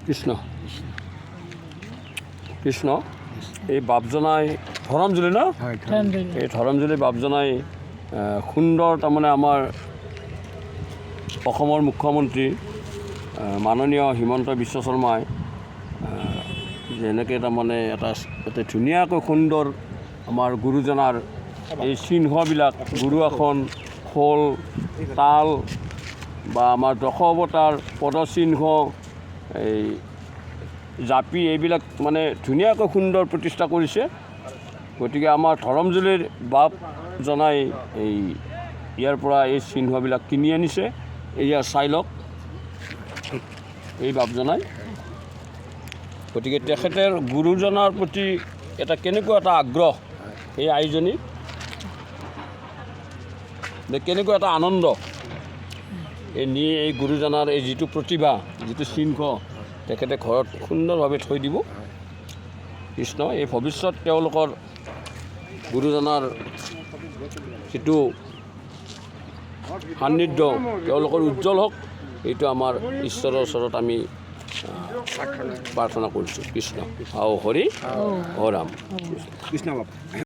কৃষ্ণ কৃষ্ণ এই বাপজনাই ধৰমজুলি ন এই ধৰমজুলি বাপজনাই সুন্দৰ তাৰমানে আমাৰ অসমৰ মুখ্যমন্ত্ৰী মাননীয় হিমন্ত বিশ্ব শৰ্মাই যেনেকৈ তাৰমানে এটা ধুনীয়াকৈ সুন্দৰ আমাৰ গুৰুজনাৰ এই চিহ্নবিলাক গুৰু আসন খোল তাল বা আমাৰ দশ অৱতাৰ পদচিহ্ন এই জাপি এইবিলাক মানে ধুনীয়াকৈ সুন্দৰ প্ৰতিষ্ঠা কৰিছে। গতিকে আমাৰ ধৰমজুলিৰ বাপ জনাই এই ইয়াৰ পৰা এই চিহ্নবিলাক কিনি আনিছে। এয়া চাই লওক এই বাপজনাই। গতিকে তেখেতৰ গুৰুজনাৰ প্ৰতি এটা কেনেকুৱা এটা আগ্ৰহ এই আইজনী, কেনেকুৱা এটা আনন্দ এই গুৰুজনাৰ এই যিটো প্ৰতিভা যিটো চিহ্ন তেখেতে ঘৰত সুন্দৰভাৱে থৈ দিব। কৃষ্ণ এই ভৱিষ্যত তেওঁলোকৰ গুৰুজনাৰ যিটো সান্নিধ্য তেওঁলোকৰ উজ্জ্বল হওক, এইটো আমাৰ ঈশ্বৰৰ ওচৰত আমি প্ৰাৰ্থনা কৰিছোঁ। কৃষ্ণ আও হৰি ও ৰাম কৃষ্ণ বাবা।